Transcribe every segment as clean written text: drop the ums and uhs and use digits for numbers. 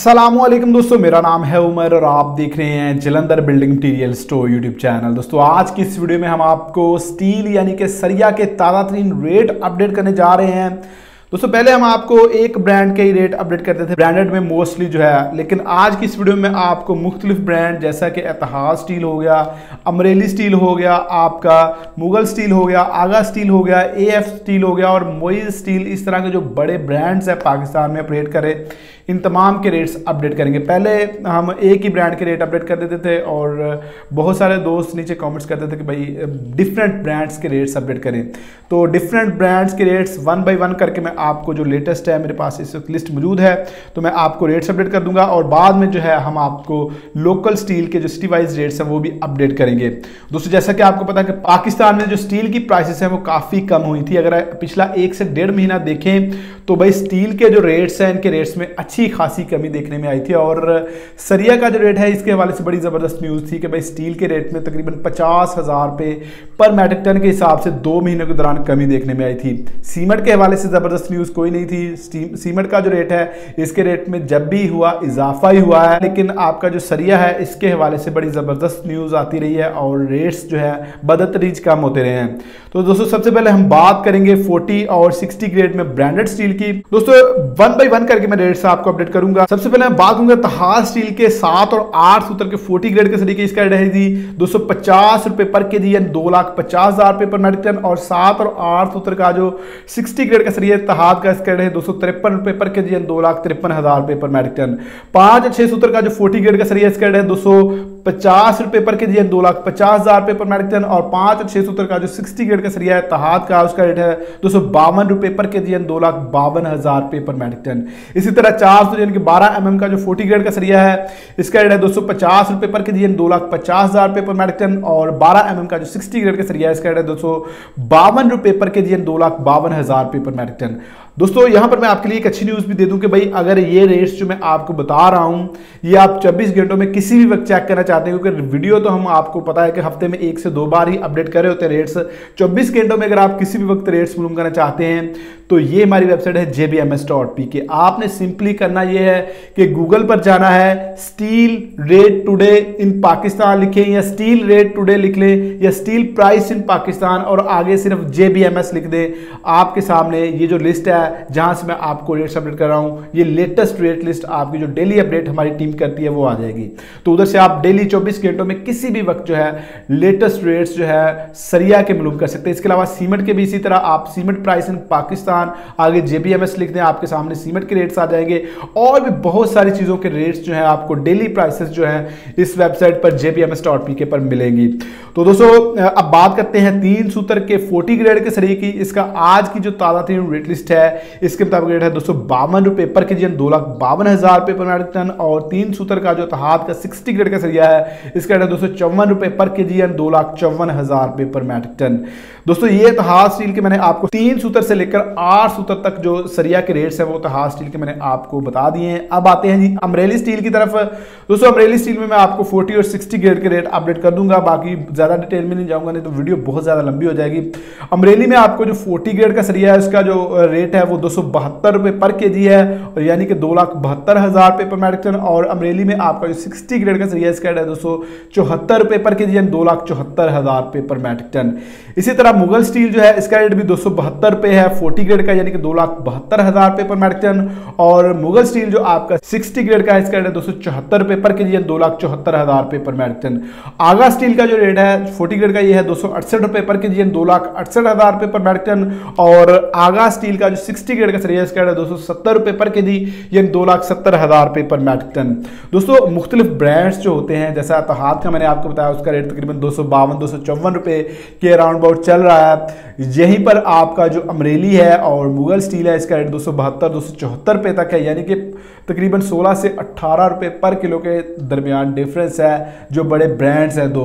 अस्सलामुअलैकुम दोस्तों, मेरा नाम है उमर और आप देख रहे हैं Jalandhar building material store YouTube channel. दोस्तों आज की इस वीडियो में हम आपको स्टील यानी कि सरिया के ताज़ा तरीन रेट अपडेट करने जा रहे हैं। दोस्तों पहले हम आपको एक ब्रांड के ही रेट अपडेट करते थे, ब्रांडेड में मोस्टली जो है, लेकिन आज की इस वीडियो में आपको मुख्तलिफ ब्रांड जैसा कि इतिहाद स्टील हो गया, अमरेली स्टील हो गया, आपका मुगल स्टील हो गया, आगा स्टील हो गया, एएफ स्टील हो गया और मोइज स्टील, इस तरह के जो बड़े ब्रांड्स हैं पाकिस्तान में ऑपरेट करें, इन तमाम के रेट्स अपडेट करेंगे। पहले हम एक ही ब्रांड के रेट अपडेट कर देते थे और बहुत सारे दोस्त नीचे कमेंट्स करते थे कि भाई डिफरेंट ब्रांड्स के रेट्स अपडेट करें, तो डिफरेंट ब्रांड्स के रेट्स वन बाय वन करके मैं आपको जो लेटेस्ट है, मेरे पास इस वक्त लिस्ट मौजूद है, तो मैं आपको रेट्स अपडेट कर दूंगा और बाद में जो है हम आपको लोकल स्टील के जो सिटी वाइज रेट्स हैं वो भी अपडेट करेंगे। दोस्तों जैसा कि आपको पता है कि पाकिस्तान में जो स्टील की प्राइसेस हैं वो काफ़ी कम हुई थी। अगर पिछला 1 से 1.5 महीना देखें तो भाई स्टील के जो रेट्स हैं, इनके रेट्स में अच्छी खासी कमी देखने में आई थी और सरिया का जो रेट है इसके हवाले से बड़ी ज़बरदस्त न्यूज़ थी कि भाई स्टील के रेट में तकरीबन 50,000 रुपये पर मैट्रिक टन के हिसाब से 2 महीनों के दौरान कमी देखने में आई थी। सीमेंट के हवाले से ज़बरदस्त न्यूज़ कोई नहीं थी। सीमेंट का जो रेट है इसके रेट में जब भी हुआ इजाफा ही हुआ है, लेकिन आपका जो सरिया है इसके हवाले से बड़ी ज़बरदस्त न्यूज़ आती रही है और रेट्स जो है बदतरीज कम होते रहे हैं। तो दोस्तों सबसे पहले हम बात करेंगे 40 और 60 ग्रेड में ब्रांडेड स्टील की। दोस्तों वन बाय वन करके मैं रेट्स आपको अपडेट करूंगा। सबसे पहले मैं बात करूंगा इतिहाद स्टील के 7 और 8 सूत्र के 40 ग्रेड के सरिया की। इसका रेट है जी 250 रुपए पर केजी यानी 2,50,000 रुपए पर मैट्रिक टन। और 7 और 8 सूत्र का जो 60 ग्रेड का सरिया इतिहाद का, इसका रेट है 253 रुपए पर केजी यानी 2,53,000 रुपए पर मैट्रिक टन। 5 और 6 सूत्र का जो 40 ग्रेड का सरिया, इसका रेट है 250 रुपए पर केजी यानी 2,50,000 रुपए पर मैट्रिक टन। और 5 और 6 सूत्र का जो 60 ग्रेड का सरिया है इतिहाद का, उसका रेट है 252 रुपए पर केजी यानी 2,52,000 रुपए पर मैट्रिक टन। इसी तरह 400 यानी कि 12 mm का जो 40 ग्रेड का सरिया है, इसका रेट है 250 रुपए पर केजी यानी 2,50,000 रुपए पर मैट्रिक टन। और 12 mm का जो 60 ग्रेड का सरिया है, इसका रेट है 252 रुपए पर केजी यानी 2,52,000 रुपए पर मैट्रिक टन। दोस्तों यहां पर मैं आपके लिए एक अच्छी न्यूज़ भी दे दूं कि भाई अगर ये रेट्स जो मैं आपको बता रहा हूं ये आप 24 घंटों में किसी भी वक्त चेक करना चाहते हैं, क्योंकि वीडियो तो हम आपको पता है कि हफ्ते में 1 से 2 बार ही अपडेट कर रहे होते हैं रेट्स। 24 घंटों में अगर आप किसी भी वक्त रेट्स मालूम करना चाहते हैं तो ये हमारी वेबसाइट है jbms.pk। आपने सिंपली करना ये है कि गूगल पर जाना है, steel rate today in Pakistan लिखें या स्टील रेट टुडे लिख लें या स्टील प्राइस इन पाकिस्तान और आगे सिर्फ jbms लिख दें। आपके सामने ये जो लिस्ट है जहां से मैं आपको रेट्स अपडेट कर रहा हूं, ये लेटेस्ट रेट लिस्ट आपकी जो डेली अपडेट हमारी टीम करती है वो आ जाएगी। तो उधर से आप डेली 24 घंटों में किसी भी वक्त जो है लेटेस्ट रेट्स जो है सरिया के मालूम कर सकते हैं। इसके अलावा सीमेंट के भी इसी तरह आप सीमेंट प्राइस इन पाकिस्तान आगे jbms लिख दें, आपके सामने सीमेंट के रेट्स आ जाएंगे और भी बहुत सारी चीजों के रेट्स जो है आपको डेली प्राइसेस जो है इस वेबसाइट पर jbms.pk पर मिलेंगी। तो दोस्तों अब बात करते हैं 3 सूत्र के 40 ग्रेड के सरिया की। इसका आज की जो ताजा तरीन रेट लिस्ट है इसके मुताबिक रेट है 252 रुपए पर केजी 2,52,000 रुपए पर मैट्रिक टन। और 3 सूत्र का जो इतिहाद का 60 ग्रेड का सरिया है, इसका रेट है 254 रुपए पर केजी 2,54,000 रुपए पर मैट्रिक टन। दोस्तों ये इतिहाद स्टील के मैंने आपको 3 सूत्र से लेकर 8 सूत्र तक जो सरिया के रेट्स हैं वो इतिहाद स्टील के मैंने आपको बता दिए हैं। अब आते हैं जी अमरेली स्टील की तरफ। दोस्तों अमरेली स्टील में मैं आपको 40 और 60 ग्रेड के रेट अपडेट कर दूंगा, बाकी ज्यादा डिटेल में नहीं जाऊंगा, नहीं तो वीडियो बहुत ज्यादा लंबी हो जाएगी। अमरेली में आपको जो 40 ग्रेड का सरिया है उसका जो रेट है वो 272 रुपए पर केजी है और यानी कि 2,72,000 रुपए पर मैट्रिक टन। और अमरेली में आपका जो 60 ग्रेड का सरिया है इसका रेट है 274 रुपए पर केजी यानी 2,74,000 रुपए पर मैट्रिक टन। इसी तरह मुगल स्टील जो है इसका रेट भी 272 रुपए है 40 ग्रेड का यानी कि 2,72,000 रुपए पर मैट्रिक टन। और मुगल स्टील जो आपका 60 ग्रेड का है इसका रेट है 274 रुपए पर केजी यानी 2,74,000 रुपए पर मैट्रिक टन। आगा स्टील का जो रेट है 40 ग्रेड का ये है 268 रुपए पर केजी यानी 2,68,000 रुपए पर मैट्रिक टन। और आगा स्टील का जो 60 ग्रेड का सरिया इसका रेट है 270 रुपए पर केजी यानी 2,70,000 रुपए पर मैट्रिक टन। दोस्तों मुख्तलिफ ब्रांड्स जो होते हैं, जैसा इतिहाद का मैंने आपको बताया उसका रेट तकरीबन 252-254 रुपए के अराउंड अबाउट चल रहा है। यहीं पर आपका जो अमरेली है और मुगल स्टील है इसका रेट 272-274 रुपए तक है, यानी कि तकरीबन 16 से 18 रुपए पर किलो के दरमियान डिफरेंस है जो बड़े ब्रांड्स हैं दो।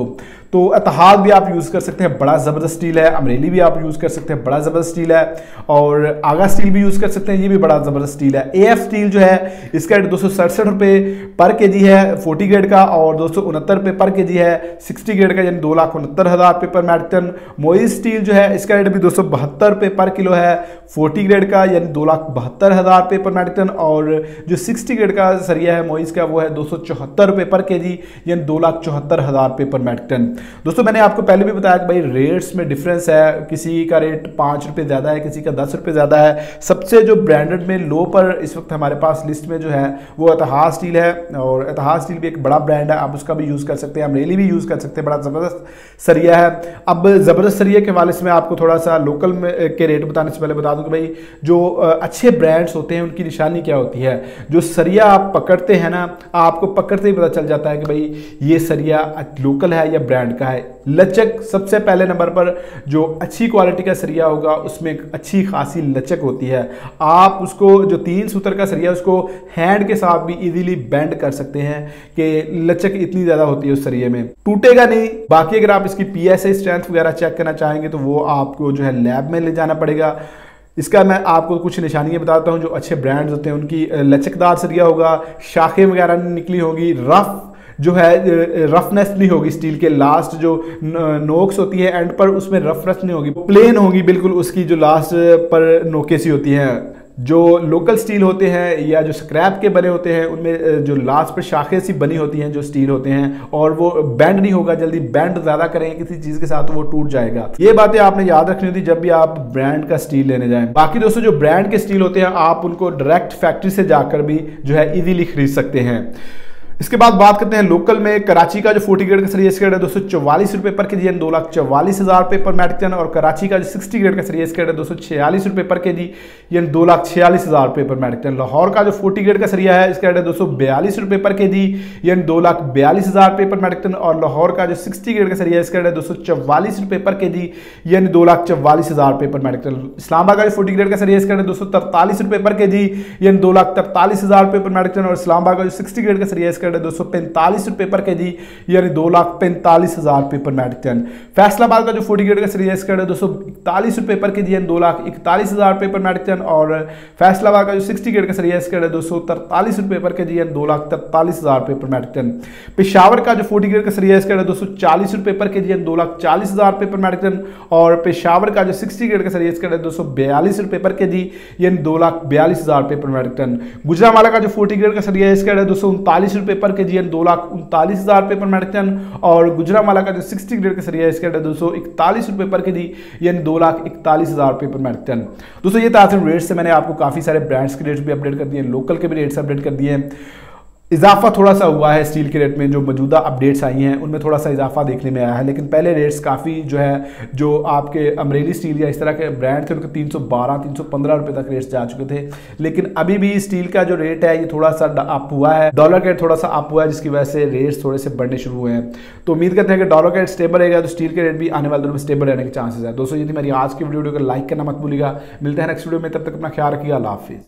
तो इतिहाद भी आप यूज़ कर सकते हैं, बड़ा ज़बरदस्त स्टील है। अमरेली भी आप यूज़ कर सकते हैं, बड़ा ज़बरदस्त स्टील है। और आगा स्टील भी यूज़ कर सकते हैं, ये भी बड़ा ज़बरदस्त स्टील है। AF स्टील जो है इसका रेट 267 रुपये पर केजी है 40 ग्रेड का, और 269 रुपये पर केजी है 60 ग्रेड का, यानी 2,69,000 रुपये पर मेट्रिक टन। मोइज स्टील जो है इसका रेट भी 272 रुपये पर किलो है 40 ग्रेड का, यानी 2,72,000 रुपये पर मेट्रिक टन। और जो 60 ग्रेड का सरिया है मोइज का वो है 274 रुपये पर केजी, यानी 2,74,000 रुपये पर मेट्रिक टन। दोस्तों मैंने आपको पहले भी बताया कि भाई रेट्स में डिफरेंस है, किसी का रेट 5 रुपये ज़्यादा है, किसी का 10 रुपये ज़्यादा है। सबसे जो ब्रांडेड में लो पर इस वक्त हमारे पास लिस्ट में जो है वो इतिहाद स्टील है, और इतिहाद स्टील भी एक बड़ा ब्रांड है, आप उसका भी यूज़ कर सकते हैं, अमरेली भी यूज़ कर सकते हैं, बड़ा ज़बरदस्त सरिया है। अब ज़बरदस्त सरिया के हवाले से मैं आपको थोड़ा सा लोकल में के रेट बताने से पहले बता दूं कि भाई जो अच्छे ब्रांड्स होते हैं उनकी निशानी क्या होती है। जो सरिया आप पकड़ते हैं ना, आपको पकड़ते ही पता चल जाता है कि भाई ये सरिया लोकल है या ब्रांड का है। लचक सबसे पहले नंबर पर, जो अच्छी क्वालिटी का सरिया होगा उसमें एक अच्छी खासी लचक होती है। आप उसको जो 3 सूत्र का सरिया उसको हैंड के साथ भी इजीली बेंड कर सकते हैं कि लचक इतनी ज़्यादा होती है उस सरिये में, टूटेगा नहीं। बाकी अगर आप इसकी PSI स्ट्रेंथ वगैरह चेक करना चाहेंगे तो वो आपको जो है लैब में ले जाना पड़ेगा। इसका मैं आपको कुछ निशानियां बताता हूं। जो अच्छे ब्रांड्स होते हैं उनकी लचकदार सरिया होगा, शाखें वगैरह निकली होगी, रफ जो है रफनेस नहीं होगी, स्टील के लास्ट जो नोक्स होती है एंड पर उसमें रफनेस नहीं होगी, प्लेन होगी बिल्कुल, उसकी जो लास्ट पर नोके सी होती हैं। जो लोकल स्टील होते हैं या जो स्क्रैप के बने होते हैं उनमें जो लास्ट पर शाखें सी बनी होती हैं जो स्टील होते हैं, और वो बेंड नहीं होगा जल्दी, बेंड ज़्यादा करेंगे किसी चीज़ के साथ तो वो टूट जाएगा। ये बातें आपने याद रखनी होती जब भी आप ब्रांड का स्टील लेने जाएं। बाकी दोस्तों जो ब्रांड के स्टील होते हैं आप उनको डायरेक्ट फैक्ट्री से जाकर भी जो है इजीली खरीद सकते हैं। इसके बाद बात करते हैं लोकल में। कराची का जो 40 ग्रेड का सरिया इसका रेट है 244 रुपये पर केजी, यानी 2,44,000 रुपये पर मेट्रिक टन। और कराची का जो 60 ग्रेड का सरिया इसका रेट है 246 रुपये पर केजी, यानी 2,46,000 रुपये पर मेट्रिक टन। लाहौर का जो 40 ग्रेड का सरिया है इसका रेट है 242 रुपये पर केजी, यानी 2,42,000 रुपये पर मेट्रिक टन। और लाहौर का जो 60 ग्रेड का सरिया है इसका रेट है 244 रुपये पर केजी, यानी 2,44,000 रुपये पर मेट्रिक टन। इस्लामाबाद का जो 40 ग्रेड का सरिया इसका रेट है 243 रुपये पर केजी, यानी 2,43,000 रुपये पर मेट्रिक टन। और इस्लामाबाद का जो 60 ग्रेड का सरिया इसका 245 रुपये पर केजी, यानी 2,45,000 रुपये पर मेट्रिक टन। फैसलाबाद का जो 40 ग्रेड का सरिया इसका 241 रुपये पर केजी, यानी 2,41,000 रुपये पर मेट्रिक टन। और फैसलाबाद का जो 60 ग्रेड का सरिया इसका 243 रुपये पर केजी, यानी 2,43,000 रुपये पर मेट्रिक टन। पेशावर का जो 40 ग्रेड का सरिया इसका 240 रुपये पर केजी, यानी 2,40,000 रुपये पर मेट्रिक टन। और पेशावर का जो 60 ग्रेड का सरिया इसका 242 रुपये पर केजी, यानी 2,42,000 रुपये पर मेट्रिक टन। गुजरांवाला का जो 40 ग्रेड का सरिया इसका 239 रुपये पर केजी, यानी 2,39,000 रुपये पर मेट्रिक टन। और गुजरांवाला का जो 60 ग्रेड का सरिया इसका 241 रुपये पर केजी, यानी 2,41,000 रुपये पर मेट्रिक टन। दोस्तों ये ताज़ा रेट्स से मैंने आपको काफ़ी सारे ब्रांड्स के रेट्स भी अपडेट कर दिए हैं, लोकल के भी रेट्स अपडेट कर दिए हैं। इजाफा थोड़ा सा हुआ है स्टील के रेट में, जो मौजूदा अपडेट्स आई हैं उनमें थोड़ा सा इजाफा देखने में आया है, लेकिन पहले रेट्स काफ़ी जो है जो आपके अमरेली स्टील या इस तरह के ब्रांड थे उनके 312-315 रुपये तक रेट्स जा चुके थे। लेकिन अभी भी स्टील का जो रेट है ये थोड़ा सा अप हुआ है, डॉलर का रेट थोड़ा सा अप हुआ है, जिसकी वजह से रेट्स थोड़े से बढ़ने शुरू हुए हैं। तो उम्मीद करते हैं कि डॉलर का रेट स्टेबल रहेगा तो स्टील के रेट भी आने वाले दिनों में स्टेबल रहने के चांसेस है। दोस्तों ये थी मेरी आज की वीडियो को लाइक करना मत भूलिएगा। मिलते हैं नेक्स्ट वीडियो में, तब तक अपना ख्याल रखिएगा। अल्लाह हाफिज़।